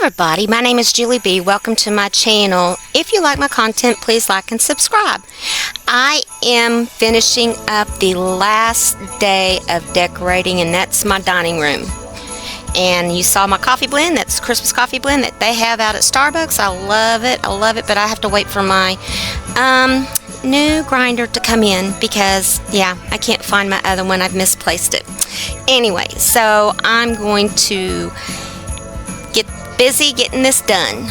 Everybody, my name is JulieB. Welcome to my channel. If you like my content, please like and subscribe. I am finishing up the last day of decorating, and that's my dining room. And you saw my coffee blend. That's Christmas coffee blend that they have out at Starbucks. I love it. But I have to wait for my new grinder to come in because, I can't find my other one. I've misplaced it. Anyway, so I'm going to get busy getting this done.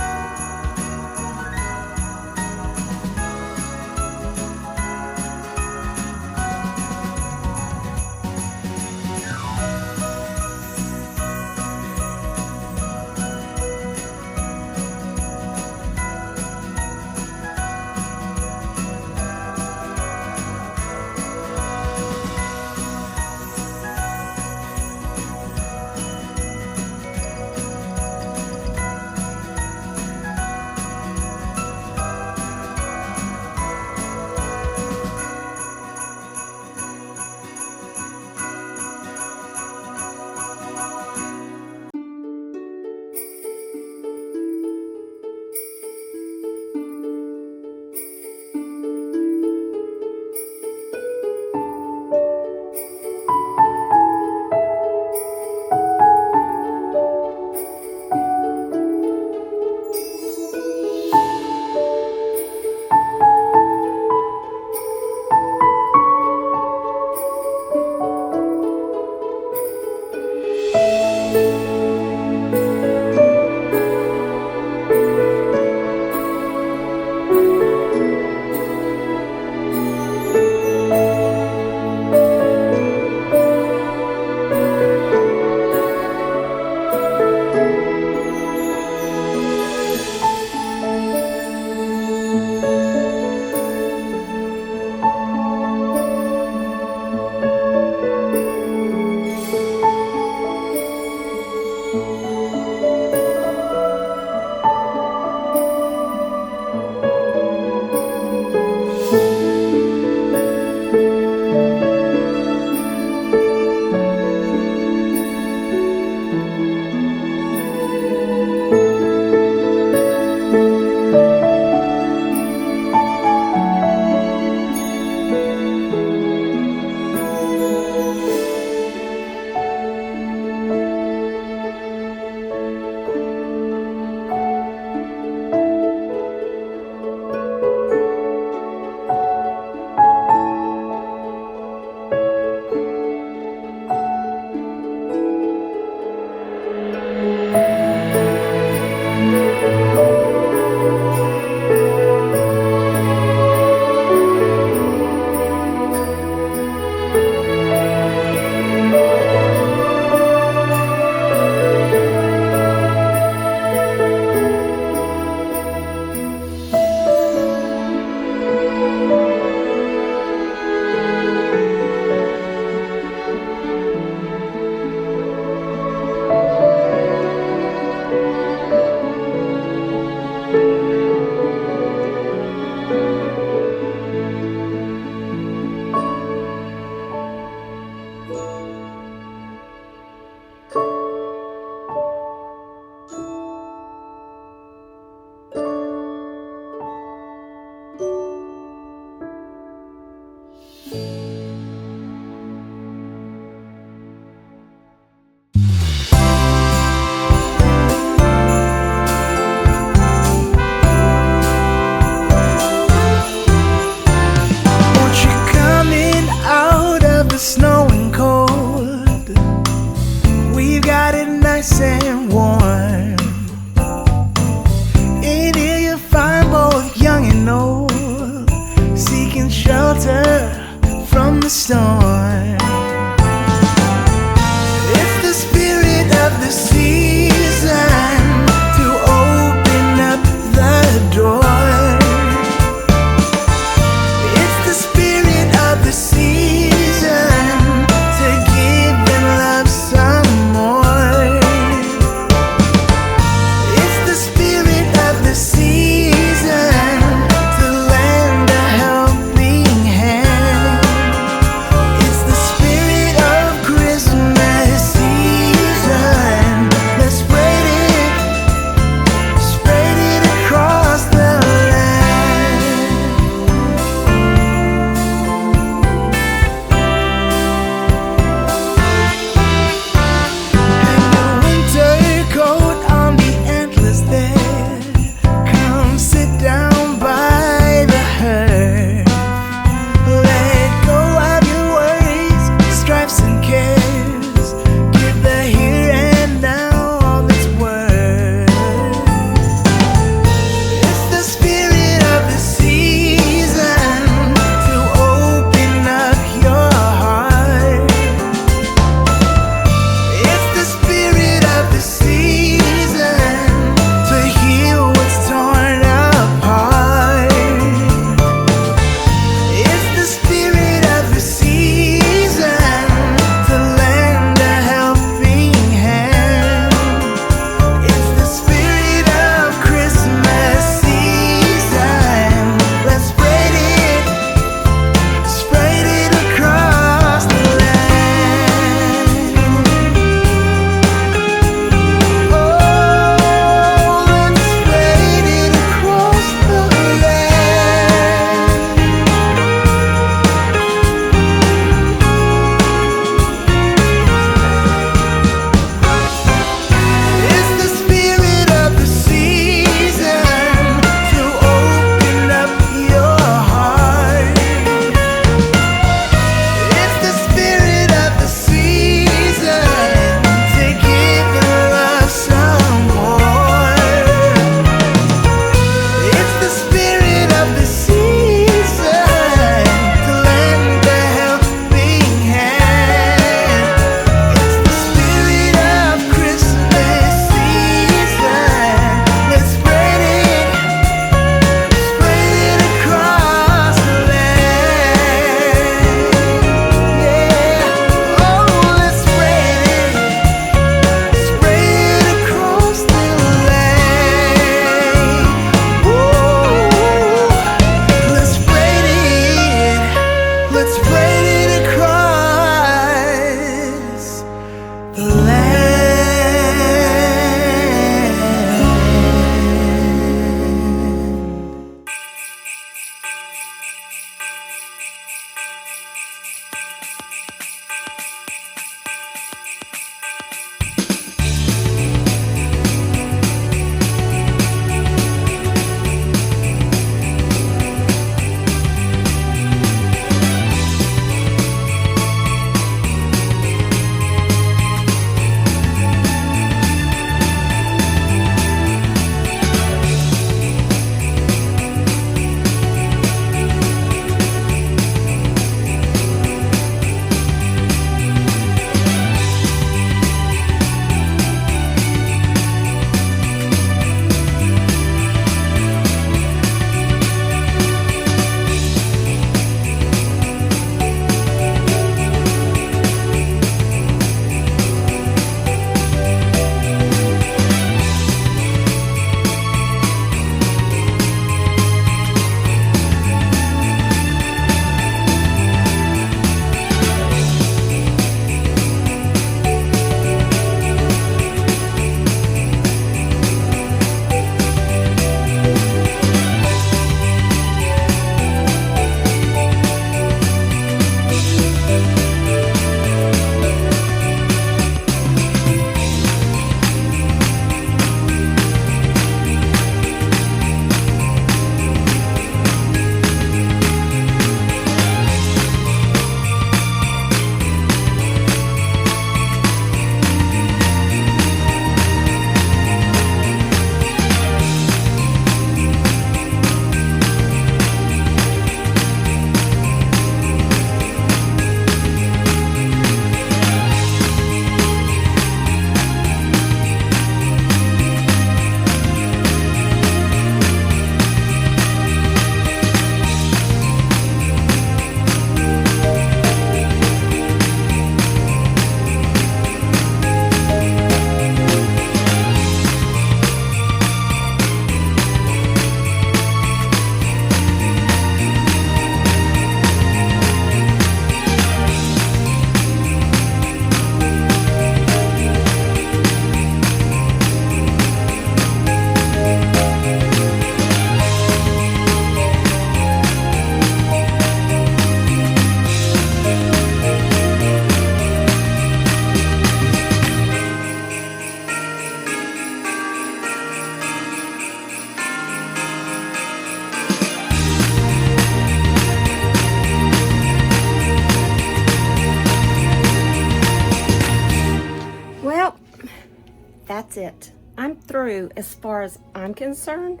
it. I'm through as far as I'm concerned.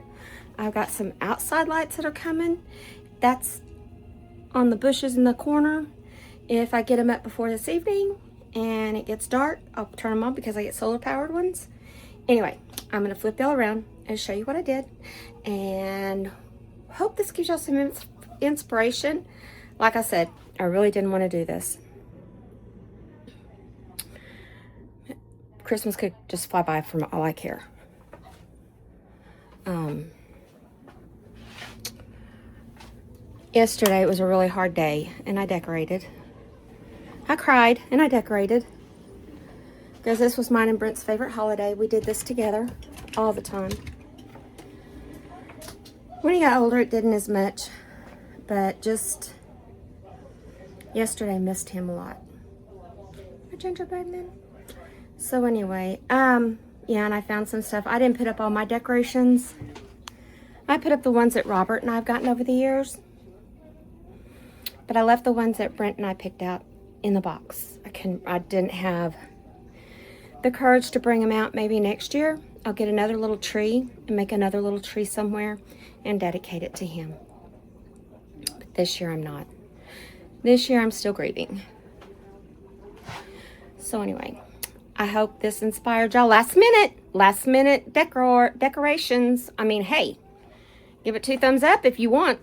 I've got some outside lights that are coming. That's on the bushes in the corner. If I get them up before this evening and it gets dark, I'll turn them on because I get solar powered ones. Anyway, I'm gonna flip y'all around and show you what I did, and hope this gives y'all some inspiration. Like I said, I really didn't want to do this. Christmas could just fly by for all I care. Yesterday it was a really hard day, and I decorated. I cried and I decorated because this was mine and Brent's favorite holiday. We did this together all the time. When he got older, it didn't as much, but just yesterday missed him a lot. A gingerbread man. So anyway, yeah, and I found some stuff. I didn't put up all my decorations. I put up the ones that Robert and I've gotten over the years, but I left the ones that Brent and I picked out in the box. I didn't have the courage to bring them out. Maybe next year I'll get another little tree and make another little tree somewhere and dedicate it to him. But this year I'm not. This year I'm still grieving. So anyway, I hope this inspired y'all. Last minute decorations. I mean, hey, give it 2 thumbs up if you want.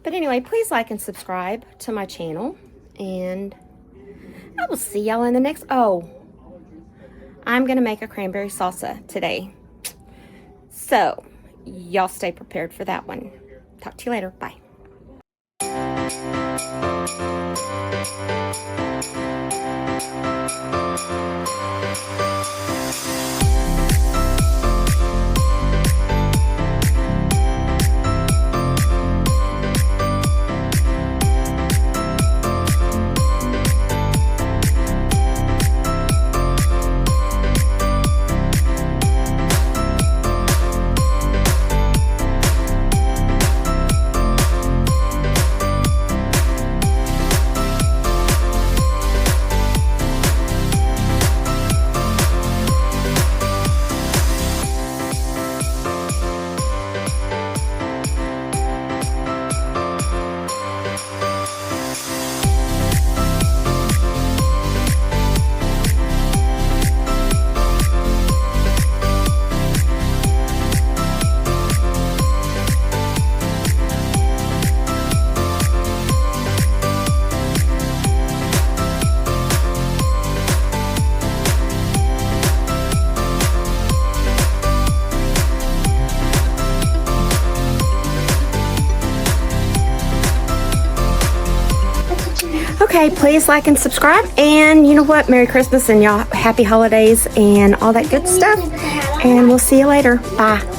But anyway, please like and subscribe to my channel, and I will see y'all in the next. Oh, I'm gonna make a cranberry salsa today, so y'all stay prepared for that one. Talk to you later. Bye. Okay, please like and subscribe, and you know what, Merry Christmas and y'all happy holidays and all that good stuff, and we'll see you later. Bye.